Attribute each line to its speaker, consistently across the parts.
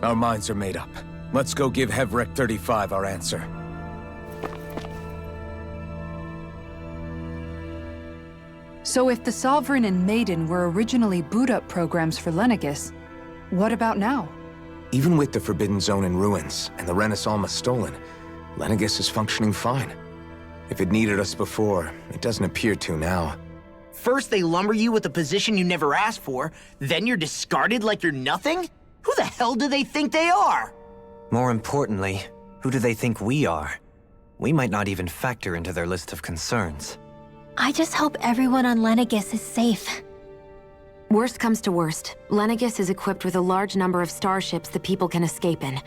Speaker 1: Our minds are made up. Let's go give Hevrek 35 our answer.
Speaker 2: So if the Sovereign and Maiden were originally boot-up programs for Lenegis, what about now?
Speaker 1: Even with the Forbidden Zone in ruins and the Renis Alma stolen, Lenegis is functioning fine. If it needed us before, it doesn't appear to now.
Speaker 3: First they lumber you with a position you never asked for, then you're discarded like you're nothing? Who the hell do they think they are?
Speaker 4: More importantly, who do they think we are? We might not even factor into their list of concerns.
Speaker 5: I just hope everyone on Lenegis is safe.
Speaker 6: Worst comes to worst, Lenegis is equipped with a large number of starships the people can escape in.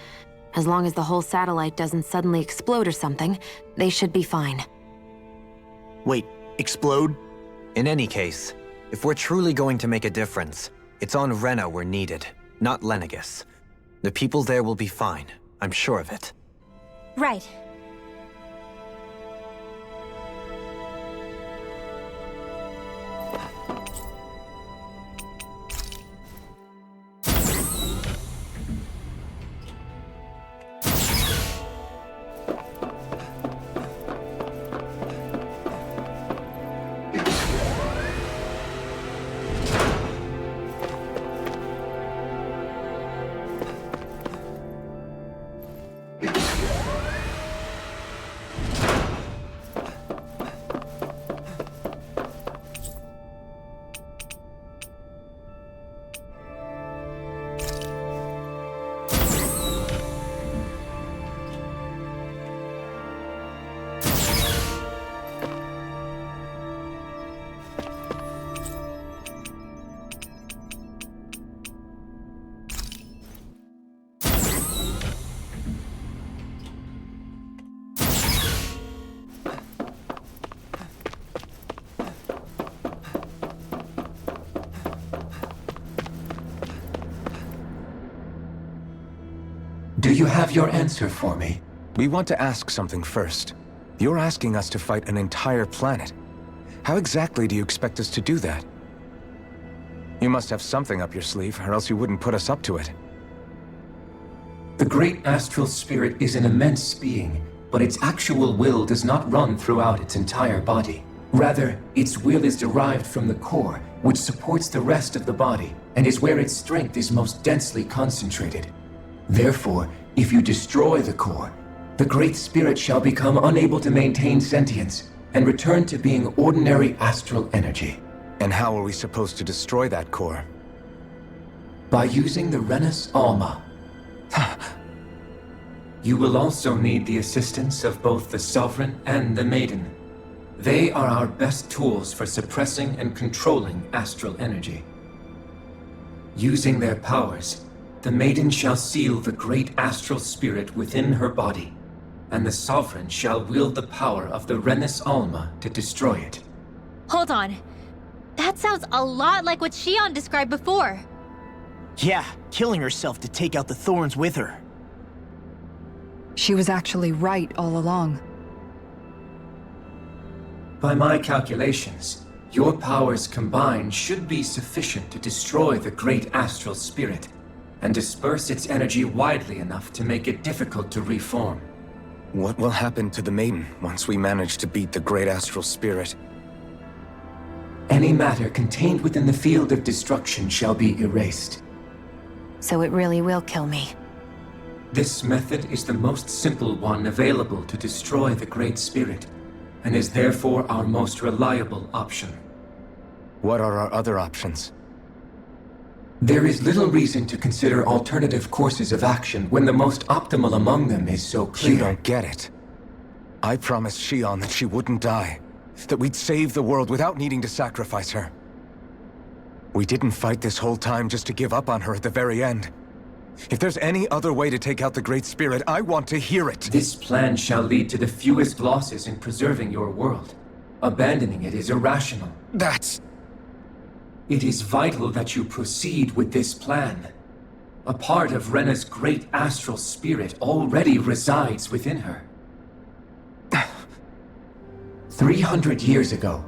Speaker 6: As long as the whole satellite doesn't suddenly explode or something, they should be fine.
Speaker 3: Wait, explode?
Speaker 4: In any case, if we're truly going to make a difference, it's on Rena we're needed, not Lenegis. The people there will be fine, I'm sure of it.
Speaker 5: Right.
Speaker 7: Do you have your answer for me?
Speaker 1: We want to ask something first. You're asking us to fight an entire planet. How exactly do you expect us to do that? You must have something up your sleeve, or else you wouldn't put us up to it.
Speaker 7: The great astral spirit is an immense being, but its actual will does not run throughout its entire body. Rather, its will is derived from the core, which supports the rest of the body, and is where its strength is most densely concentrated. Therefore, if you destroy the core, the Great Spirit shall become unable to maintain sentience and return to being ordinary astral energy.
Speaker 1: And how are we supposed to destroy that core?
Speaker 7: By using the Renis Alma. You will also need the assistance of both the Sovereign and the Maiden. They are our best tools for suppressing and controlling astral energy. Using their powers, the Maiden shall seal the great astral spirit within her body, and the Sovereign shall wield the power of the Renis Alma to destroy it.
Speaker 5: Hold on. That sounds a lot like what Shion described before.
Speaker 3: Yeah, killing herself to take out the thorns with her.
Speaker 2: She was actually right all along.
Speaker 7: By my calculations, your powers combined should be sufficient to destroy the great astral spirit and disperse its energy widely enough to make it difficult to reform.
Speaker 1: What will happen to the Maiden once we manage to beat the great astral spirit?
Speaker 7: Any matter contained within the field of destruction shall be erased.
Speaker 6: So it really will kill me.
Speaker 7: This method is the most simple one available to destroy the Great Spirit, and is therefore our most reliable option.
Speaker 1: What are our other options?
Speaker 7: There is little reason to consider alternative courses of action when the most optimal among them is so clear.
Speaker 1: You don't get it. I promised Shion that she wouldn't die, that we'd save the world without needing to sacrifice her. We didn't fight this whole time just to give up on her at the very end. If there's any other way to take out the Great Spirit, I want to hear it.
Speaker 7: This plan shall lead to the fewest losses in preserving your world. Abandoning it is irrational.
Speaker 1: That's...
Speaker 7: It is vital that you proceed with this plan. A part of Rena's great astral spirit already resides within her. 300 years ago,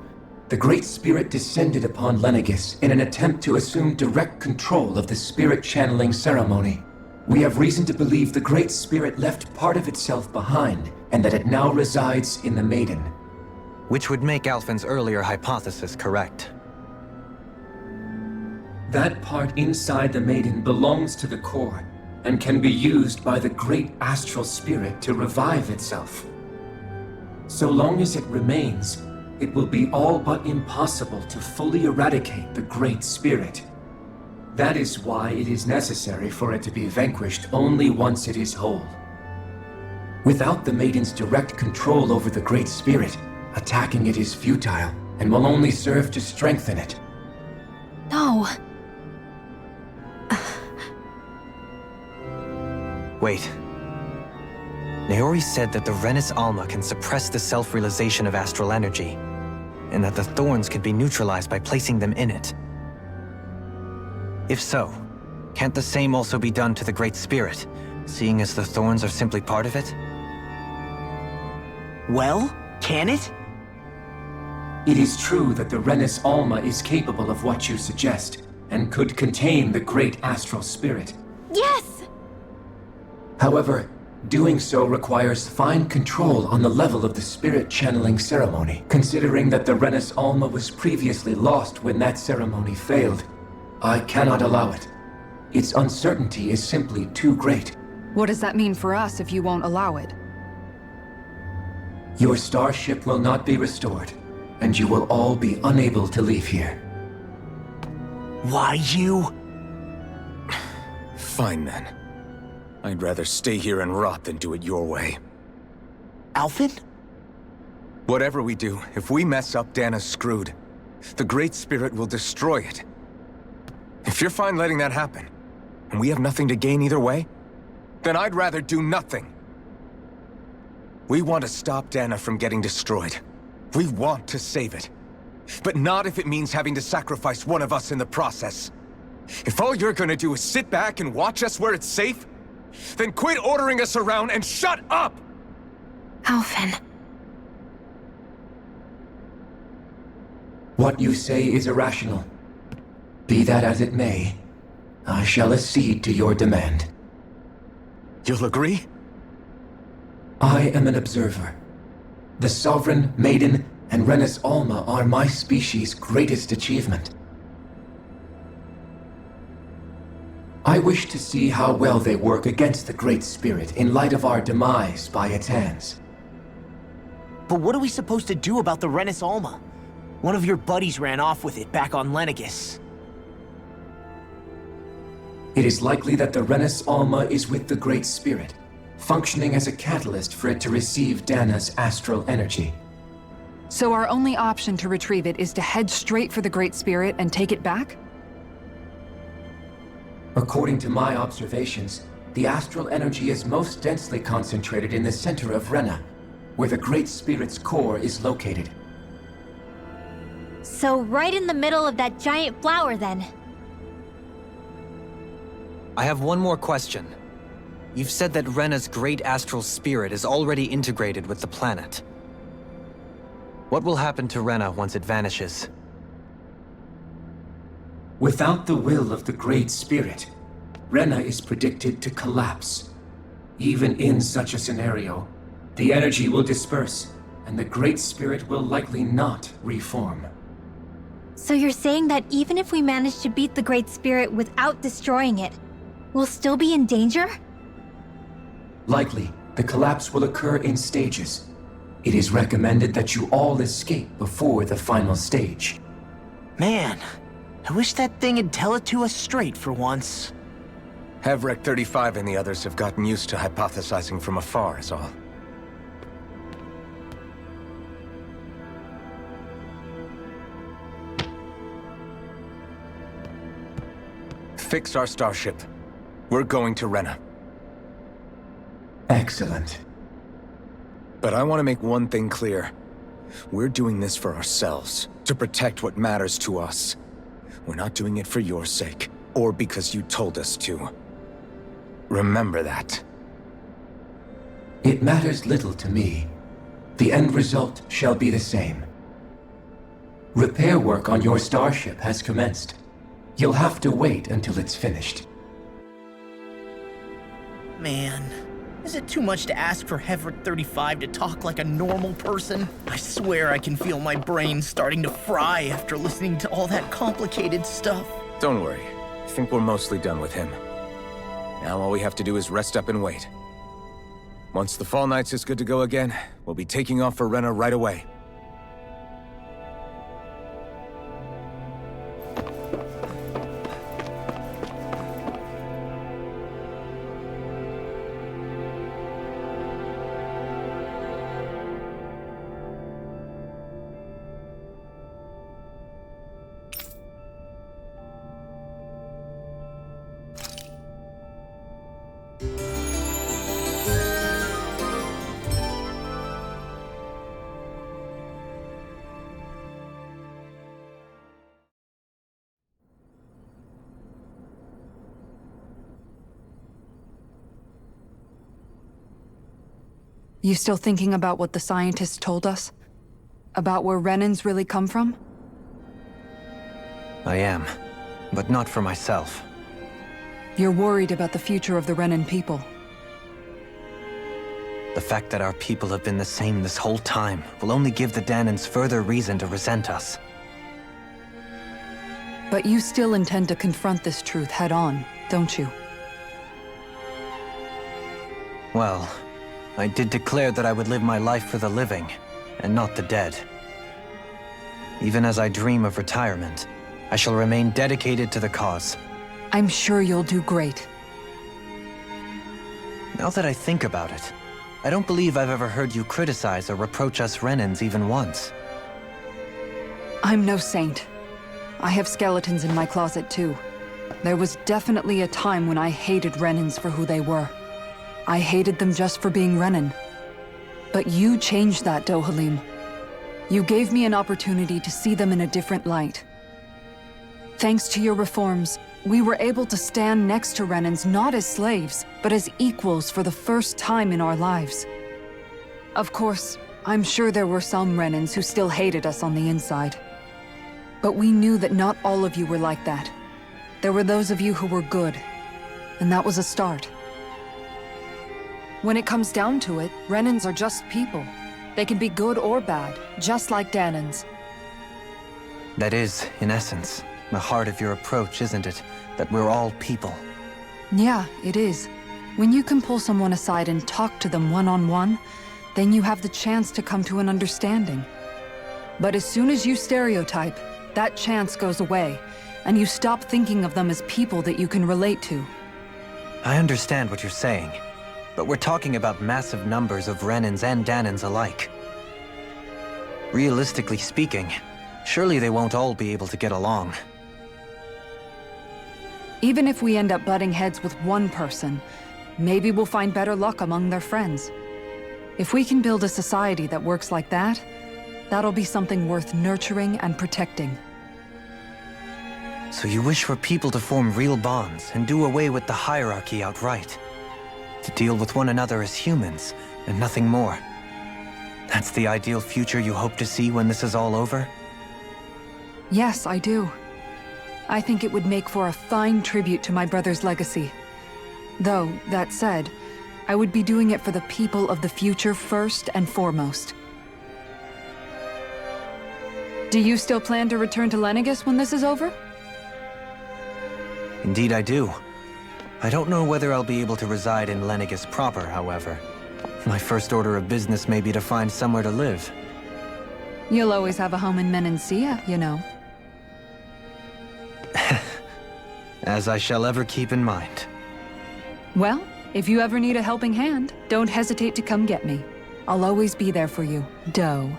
Speaker 7: the Great Spirit descended upon Lenegis in an attempt to assume direct control of the spirit channeling ceremony. We have reason to believe the Great Spirit left part of itself behind, and that it now resides in the Maiden.
Speaker 4: Which would make Alphen's earlier hypothesis correct.
Speaker 7: That part inside the Maiden belongs to the core, and can be used by the Great Astral Spirit to revive itself. So long as it remains, it will be all but impossible to fully eradicate the Great Spirit. That is why it is necessary for it to be vanquished only once it is whole. Without the Maiden's direct control over the Great Spirit, attacking it is futile, and will only serve to strengthen it.
Speaker 6: No.
Speaker 4: Wait. Naori said that the Renis Alma can suppress the self-realization of astral energy, and that the thorns could be neutralized by placing them in it. If so, can't the same also be done to the Great Spirit, seeing as the thorns are simply part of it?
Speaker 3: Well, can it?
Speaker 7: It is true that the Renis Alma is capable of what you suggest, and could contain the Great Astral Spirit.
Speaker 5: Yes!
Speaker 7: However, doing so requires fine control on the level of the spirit channeling ceremony, considering that the Renis Alma was previously lost when that ceremony failed. I cannot allow it. Its uncertainty is simply too great.
Speaker 2: What does that mean for us if you won't allow it?
Speaker 7: Your starship will not be restored, and you will all be unable to leave here.
Speaker 3: Why you?
Speaker 1: Fine then. I'd rather stay here and rot than do it your way.
Speaker 3: Alphen?
Speaker 1: Whatever we do, if we mess up, Dana's screwed. The Great Spirit will destroy it. If you're fine letting that happen, and we have nothing to gain either way, then I'd rather do nothing. We want to stop Dana from getting destroyed. We want to save it. But not if it means having to sacrifice one of us in the process. If all you're gonna do is sit back and watch us where it's safe, then quit ordering us around and shut up!
Speaker 6: Alphen.
Speaker 7: What you say is irrational. Be that as it may, I shall accede to your demand.
Speaker 1: You'll agree?
Speaker 7: I am an observer. The Sovereign, Maiden, and Renis Alma are my species' greatest achievement. I wish to see how well they work against the Great Spirit in light of our demise by its hands.
Speaker 3: But what are we supposed to do about the Renis Alma? One of your buddies ran off with it back on Lenegis.
Speaker 7: It is likely that the Renis Alma is with the Great Spirit, functioning as a catalyst for it to receive Dana's astral energy.
Speaker 2: So our only option to retrieve it is to head straight for the Great Spirit and take it back?
Speaker 7: According to my observations, the astral energy is most densely concentrated in the center of Rena, where the Great Spirit's core is located.
Speaker 5: So right in the middle of that giant flower, then.
Speaker 4: I have one more question. You've said that Rena's great astral spirit is already integrated with the planet. What will happen to Rena once it vanishes?
Speaker 7: Without the will of the Great Spirit, Rena is predicted to collapse. Even in such a scenario, the energy will disperse, and the Great Spirit will likely not reform.
Speaker 5: So you're saying that even if we manage to beat the Great Spirit without destroying it, we'll still be in danger?
Speaker 7: Likely, the collapse will occur in stages. It is recommended that you all escape before the final stage.
Speaker 3: Man, I wish that thing would tell it to us straight for once.
Speaker 1: Hevrek 35 and the others have gotten used to hypothesizing from afar is all. Fix our starship. We're going to Rena.
Speaker 7: Excellent.
Speaker 1: But I want to make one thing clear. We're doing this for ourselves, to protect what matters to us. We're not doing it for your sake, or because you told us to. Remember that.
Speaker 7: It matters little to me. The end result shall be the same. Repair work on your starship has commenced. You'll have to wait until it's finished.
Speaker 3: Man, is it too much to ask for Hefert 35 to talk like a normal person? I swear I can feel my brain starting to fry after listening to all that complicated stuff.
Speaker 1: Don't worry. I think we're mostly done with him. Now all we have to do is rest up and wait. Once the Fall Knights is good to go again, we'll be taking off for Rena right away.
Speaker 2: You still thinking about what the scientists told us? About where Renans really come from?
Speaker 4: I am, but not for myself.
Speaker 2: You're worried about the future of the Renan people.
Speaker 4: The fact that our people have been the same this whole time will only give the Danans further reason to resent us.
Speaker 2: But you still intend to confront this truth head-on, don't you?
Speaker 4: Well, I did declare that I would live my life for the living, and not the dead. Even as I dream of retirement, I shall remain dedicated to the cause.
Speaker 2: I'm sure you'll do great.
Speaker 4: Now that I think about it, I don't believe I've ever heard you criticize or reproach us Renans even once.
Speaker 2: I'm no saint. I have skeletons in my closet too. There was definitely a time when I hated Renans for who they were. I hated them just for being Renan. But you changed that, Dohalim. You gave me an opportunity to see them in a different light. Thanks to your reforms, we were able to stand next to Renans not as slaves, but as equals for the first time in our lives. Of course, I'm sure there were some Renans who still hated us on the inside. But we knew that not all of you were like that. There were those of you who were good, and that was a start. When it comes down to it, Renans are just people. They can be good or bad, just like Danans.
Speaker 4: That is, in essence, the heart of your approach, isn't it? That we're all people.
Speaker 2: Yeah, it is. When you can pull someone aside and talk to them one-on-one, then you have the chance to come to an understanding. But as soon as you stereotype, that chance goes away, and you stop thinking of them as people that you can relate to.
Speaker 4: I understand what you're saying, but we're talking about massive numbers of Renans and Danans alike. Realistically speaking, surely they won't all be able to get along.
Speaker 2: Even if we end up butting heads with one person, maybe we'll find better luck among their friends. If we can build a society that works like that, that'll be something worth nurturing and protecting.
Speaker 4: So you wish for people to form real bonds and do away with the hierarchy outright? To deal with one another as humans, and nothing more? That's the ideal future you hope to see when this is all over?
Speaker 2: Yes, I do. I think it would make for a fine tribute to my brother's legacy. Though, that said, I would be doing it for the people of the future first and foremost. Do you still plan to return to Lenegis when this is over?
Speaker 4: Indeed I do. I don't know whether I'll be able to reside in Lenegis proper, however. My first order of business may be to find somewhere to live.
Speaker 2: You'll always have a home in Menancia, you know.
Speaker 4: As I shall ever keep in mind.
Speaker 2: Well, if you ever need a helping hand, don't hesitate to come get me. I'll always be there for you, Doe.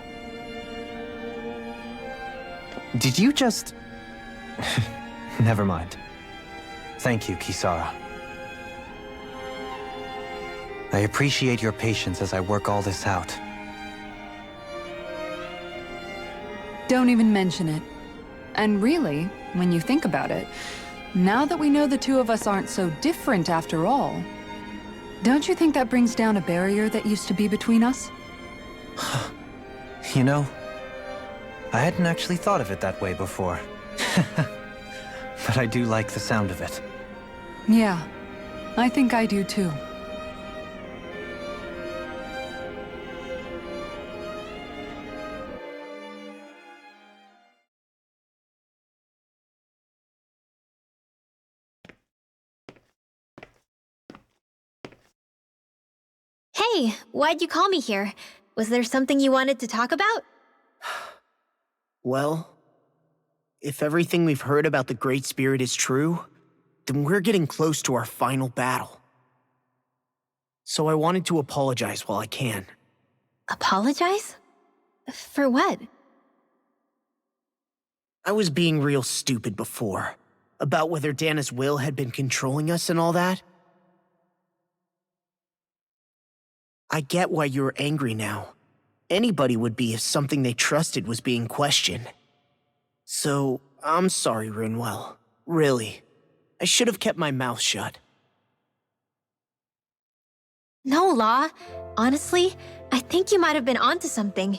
Speaker 4: Did you just... Never mind. Thank you, Kisara. I appreciate your patience as I work all this out.
Speaker 2: Don't even mention it. And really, when you think about it, now that we know the two of us aren't so different after all, don't you think that brings down a barrier that used to be between us?
Speaker 4: You know, I hadn't actually thought of it that way before. But I do like the sound of it.
Speaker 2: Yeah, I think I do too.
Speaker 5: Hey, why'd you call me here? Was there something you wanted to talk about?
Speaker 3: Well, if everything we've heard about the Great Spirit is true, then we're getting close to our final battle. So I wanted to apologize while I can.
Speaker 5: Apologize? For what?
Speaker 3: I was being real stupid before, about whether Dana's will had been controlling us and all that. I get why you're angry now. Anybody would be if something they trusted was being questioned. So, I'm sorry, Rinwell. Really. I should have kept my mouth shut.
Speaker 5: No, Law. Honestly, I think you might have been onto something.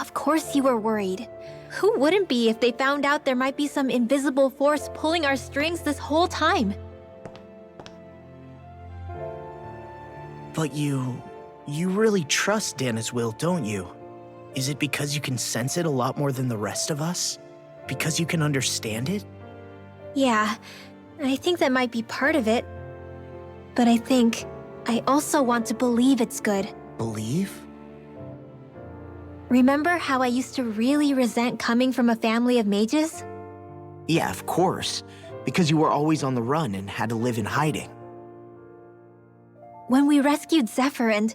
Speaker 5: Of course you were worried. Who wouldn't be if they found out there might be some invisible force pulling our strings this whole time?
Speaker 3: But you really trust Dana's will, don't you? Is it because you can sense it a lot more than the rest of us? Because you can understand it?
Speaker 5: Yeah, I think that might be part of it. But I think I also want to believe it's good.
Speaker 3: Believe?
Speaker 5: Remember how I used to really resent coming from a family of mages?
Speaker 3: Yeah, of course. Because you were always on the run and had to live in hiding.
Speaker 5: When we rescued Zephyr and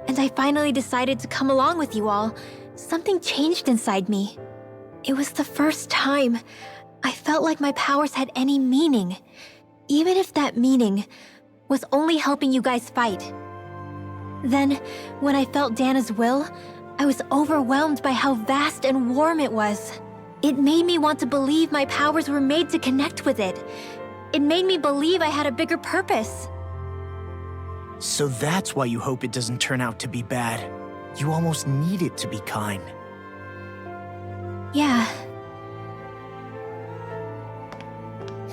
Speaker 5: I finally decided to come along with you all, something changed inside me. It was the first time I felt like my powers had any meaning, even if that meaning was only helping you guys fight. Then, when I felt Dana's will, I was overwhelmed by how vast and warm it was. It made me want to believe my powers were made to connect with it. It made me believe I had a bigger purpose.
Speaker 3: So that's why you hope it doesn't turn out to be bad. You almost need it to be kind.
Speaker 5: Yeah.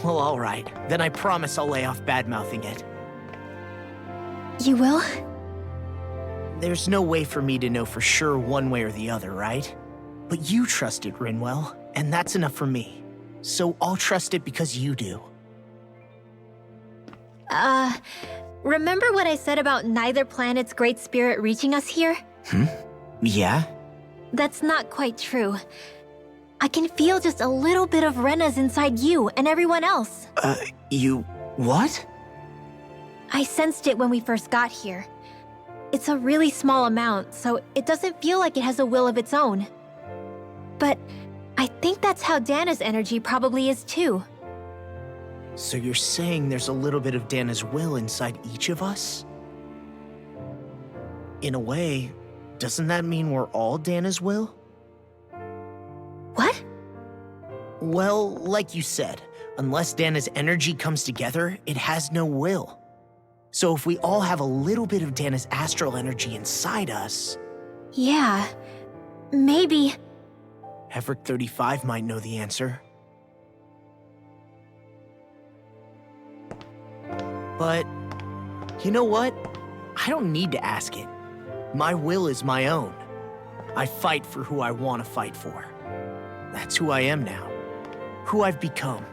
Speaker 3: Well, alright. Then I promise I'll lay off bad-mouthing it.
Speaker 5: You will?
Speaker 3: There's no way for me to know for sure one way or the other, right? But you trust it, Rinwell, and that's enough for me. So I'll trust it because you do.
Speaker 5: Remember what I said about neither planet's great spirit reaching us here?
Speaker 3: Yeah?
Speaker 5: That's not quite true. I can feel just a little bit of Rena's inside you and everyone else.
Speaker 3: You... what?
Speaker 5: I sensed it when we first got here. It's a really small amount, so it doesn't feel like it has a will of its own. But I think that's how Dana's energy probably is too.
Speaker 3: So you're saying there's a little bit of Dana's will inside each of us? In a way, doesn't that mean we're all Dana's will?
Speaker 5: What?
Speaker 3: Well, like you said, unless Dana's energy comes together, it has no will. So if we all have a little bit of Dana's astral energy inside us...
Speaker 5: Yeah, maybe...
Speaker 3: Hefric 35 might know the answer. But, you know what? I don't need to ask it. My will is my own. I fight for who I want to fight for. That's who I am now. Who I've become.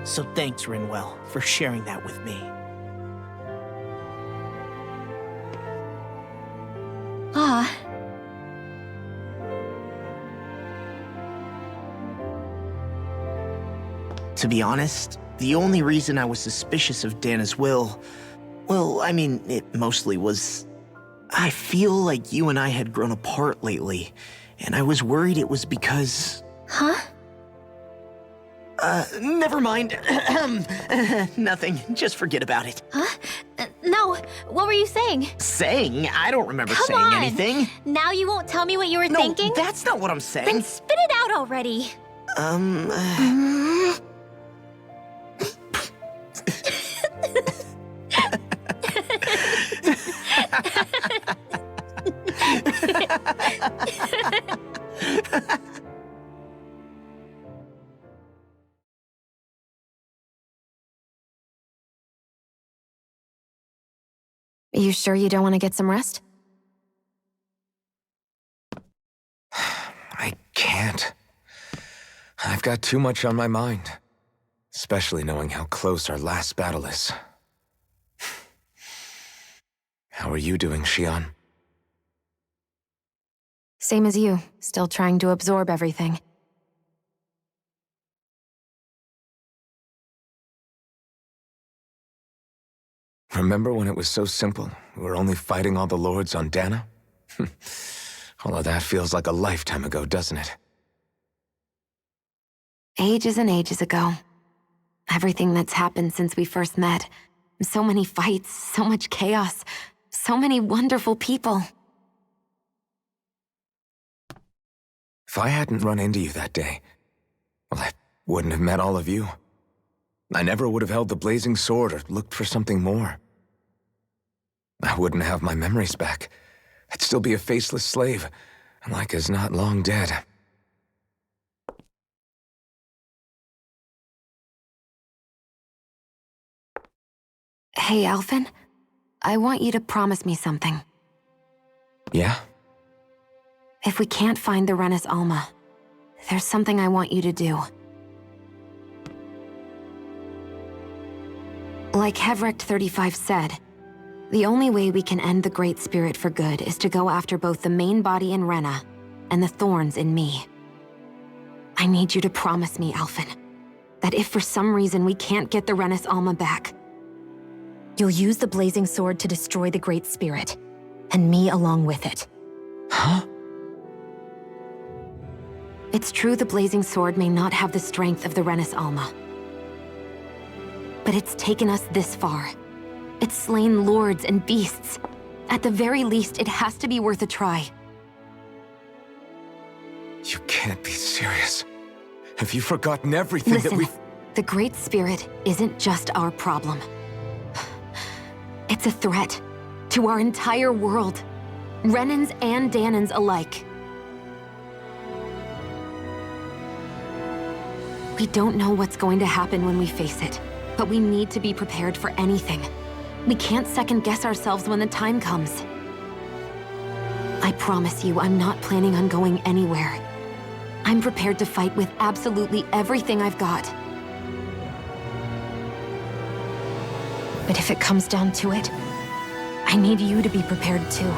Speaker 3: So thanks, Rinwell, for sharing that with me.
Speaker 5: Ah.
Speaker 3: To be honest, the only reason I was suspicious of Dana's will, well, I mean, it mostly was... I feel like you and I had grown apart lately, and I was worried it was because...
Speaker 5: Huh?
Speaker 3: Never mind. Nothing. Just forget about it.
Speaker 5: Huh? No, what were you saying?
Speaker 3: Saying? I don't remember
Speaker 5: Come
Speaker 3: saying
Speaker 5: on.
Speaker 3: anything.
Speaker 5: Now you won't tell me what you were
Speaker 3: No,
Speaker 5: thinking?
Speaker 3: that's not what I'm saying.
Speaker 5: Then spit it out already.
Speaker 6: Are you sure you don't want to get some rest?
Speaker 1: I can't. I've got too much on my mind. Especially knowing how close our last battle is. How are you doing, Shion?
Speaker 6: Same as you, still trying to absorb everything.
Speaker 1: Remember when it was so simple? We were only fighting all the lords on Dana? All of that feels like a lifetime ago, doesn't it?
Speaker 6: Ages and ages ago. Everything that's happened since we first met. So many fights, so much chaos, so many wonderful people.
Speaker 1: If I hadn't run into you that day, well, I wouldn't have met all of you. I never would have held the blazing sword or looked for something more. I wouldn't have my memories back. I'd still be a faceless slave, like as not long dead.
Speaker 6: Hey, Alphen. I want you to promise me something.
Speaker 1: Yeah?
Speaker 6: If we can't find the Renis Alma, there's something I want you to do. Like Hevrect 35 said, the only way we can end the Great Spirit for good is to go after both the main body in Rena and the thorns in me. I need you to promise me, Alphen, that if for some reason we can't get the Renis Alma back, you'll use the blazing sword to destroy the Great Spirit, and me along with it.
Speaker 1: Huh?
Speaker 6: It's true the blazing sword may not have the strength of the Renis Alma. But it's taken us this far. It's slain lords and beasts. At the very least, it has to be worth a try.
Speaker 1: You can't be serious. Have you forgotten everything
Speaker 6: Listen,
Speaker 1: that we've...
Speaker 6: the Great Spirit isn't just our problem. It's a threat to our entire world. Renans and Danans alike. We don't know what's going to happen when we face it, but we need to be prepared for anything. We can't second-guess ourselves when the time comes. I promise you, I'm not planning on going anywhere. I'm prepared to fight with absolutely everything I've got. But if it comes down to it, I need you to be prepared too.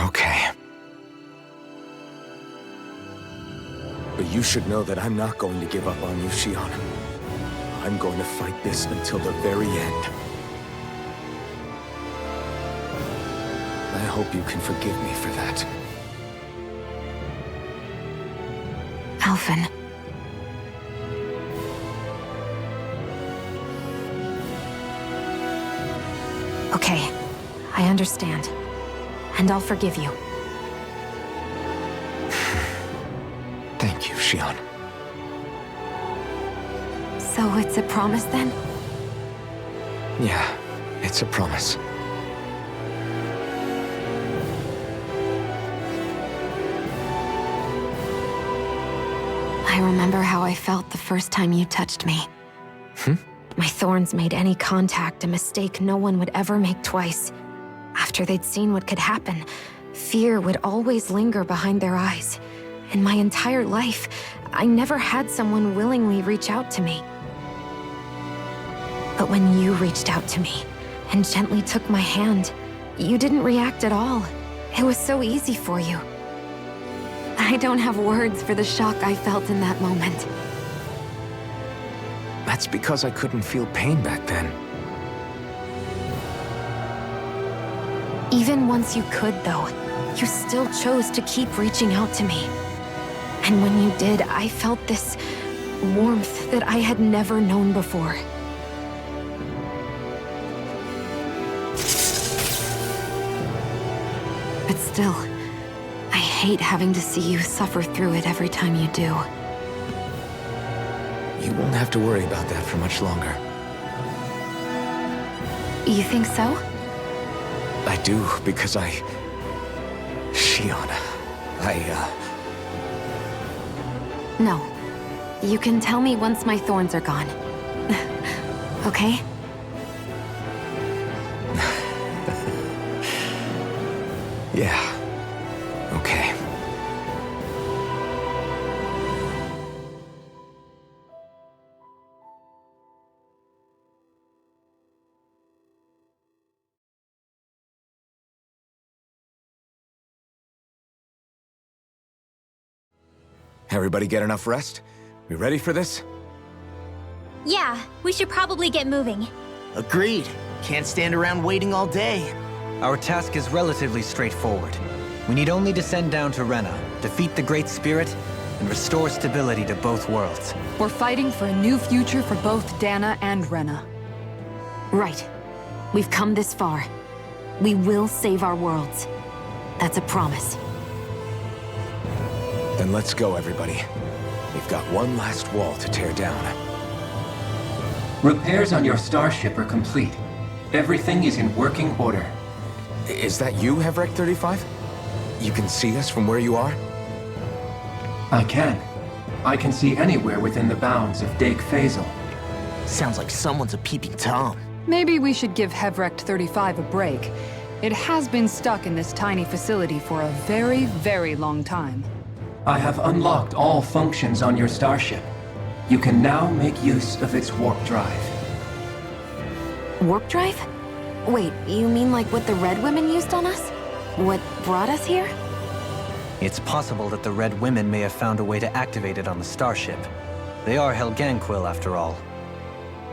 Speaker 1: Okay. But you should know that I'm not going to give up on you, Shion. I'm going to fight this until the very end. I hope you can forgive me for that.
Speaker 6: Alphen. Okay, I understand. And I'll forgive you.
Speaker 1: Thank you, Shion.
Speaker 6: So it's a promise then?
Speaker 1: Yeah, it's a promise.
Speaker 6: I remember how I felt the first time you touched me. My thorns made any contact a mistake no one would ever make twice. After they'd seen what could happen, fear would always linger behind their eyes. In my entire life, I never had someone willingly reach out to me. But when you reached out to me and gently took my hand, you didn't react at all. It was so easy for you. I don't have words for the shock I felt in that moment.
Speaker 1: That's because I couldn't feel pain back then.
Speaker 6: Even once you could, though, you still chose to keep reaching out to me. And when you did, I felt this warmth that I had never known before. But still, I hate having to see you suffer through it every time you do.
Speaker 1: You won't have to worry about that for much longer.
Speaker 6: You think so?
Speaker 1: I do, because Shion,
Speaker 6: No. You can tell me once my thorns are gone. Okay?
Speaker 1: Yeah. Everybody get enough rest? We ready for this?
Speaker 5: Yeah, we should probably get moving.
Speaker 3: Agreed. Can't stand around waiting all day.
Speaker 4: Our task is relatively straightforward. We need only descend down to Rena, defeat the Great Spirit, and restore stability to both worlds.
Speaker 2: We're fighting for a new future for both Dana and Rena.
Speaker 6: Right. We've come this far. We will save our worlds. That's a promise.
Speaker 1: Then let's go, everybody. We've got one last wall to tear down.
Speaker 7: Repairs on your starship are complete. Everything is in working order.
Speaker 1: Is that you, Hevrek 35? You can see us from where you are?
Speaker 7: I can. I can see anywhere within the bounds of Dake Faisal.
Speaker 3: Sounds like someone's a peeping Tom.
Speaker 2: Maybe we should give Hevrect 35 a break. It has been stuck in this tiny facility for a very, very long time.
Speaker 7: I have unlocked all functions on your starship. You can now make use of its warp drive.
Speaker 6: Warp drive? Wait, you mean like what the Red Women used on us? What brought us here?
Speaker 4: It's possible that the Red Women may have found a way to activate it on the starship. They are Helganquil, after all.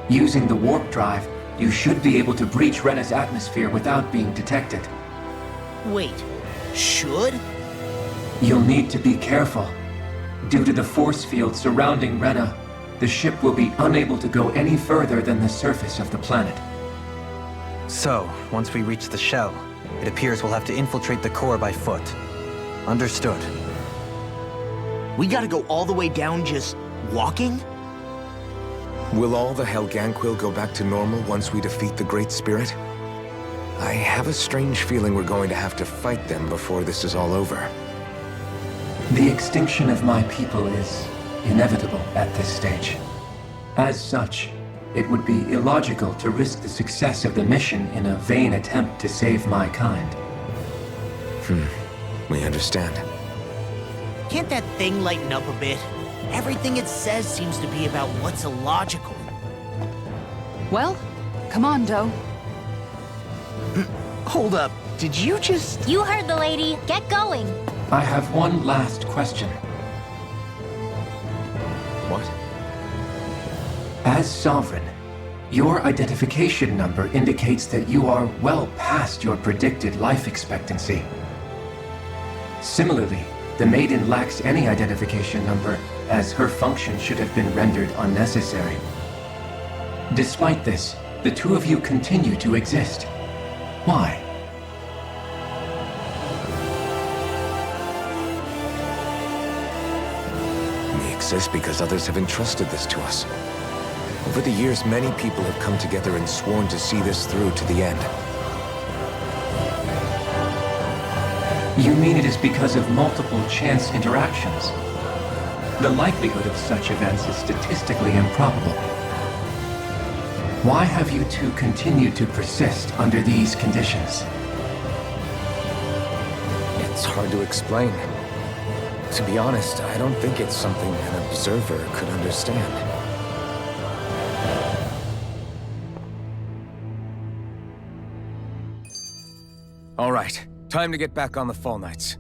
Speaker 7: Using the warp drive, you should be able to breach Rena's atmosphere without being detected.
Speaker 3: Wait, should?
Speaker 7: You'll need to be careful. Due to the force field surrounding Rena, the ship will be unable to go any further than the surface of the planet.
Speaker 4: So, once we reach the shell, it appears we'll have to infiltrate the core by foot. Understood.
Speaker 3: We gotta go all the way down just walking?
Speaker 1: Will all the Helganquil go back to normal once we defeat the Great Spirit? I have a strange feeling we're going to have to fight them before this is all over.
Speaker 7: The extinction of my people is inevitable at this stage. As such, it would be illogical to risk the success of the mission in a vain attempt to save my kind.
Speaker 1: We understand.
Speaker 3: Can't that thing lighten up a bit? Everything it says seems to be about what's illogical.
Speaker 2: Well, come on, Doe.
Speaker 3: Hold up, did you just...
Speaker 5: You heard the lady. Get going.
Speaker 7: I have one last question.
Speaker 1: What?
Speaker 7: As Sovereign, your identification number indicates that you are well past your predicted life expectancy. Similarly, the Maiden lacks any identification number, as her function should have been rendered unnecessary. Despite this, the two of you continue to exist. Why?
Speaker 1: We exist because others have entrusted this to us. Over the years, many people have come together and sworn to see this through to the end.
Speaker 7: You mean it is because of multiple chance interactions? The likelihood of such events is statistically improbable. Why have you two continued to persist under these conditions?
Speaker 1: It's hard to explain. To be honest, I don't think it's something an observer could understand. All right, time to get back on the Fall Knights.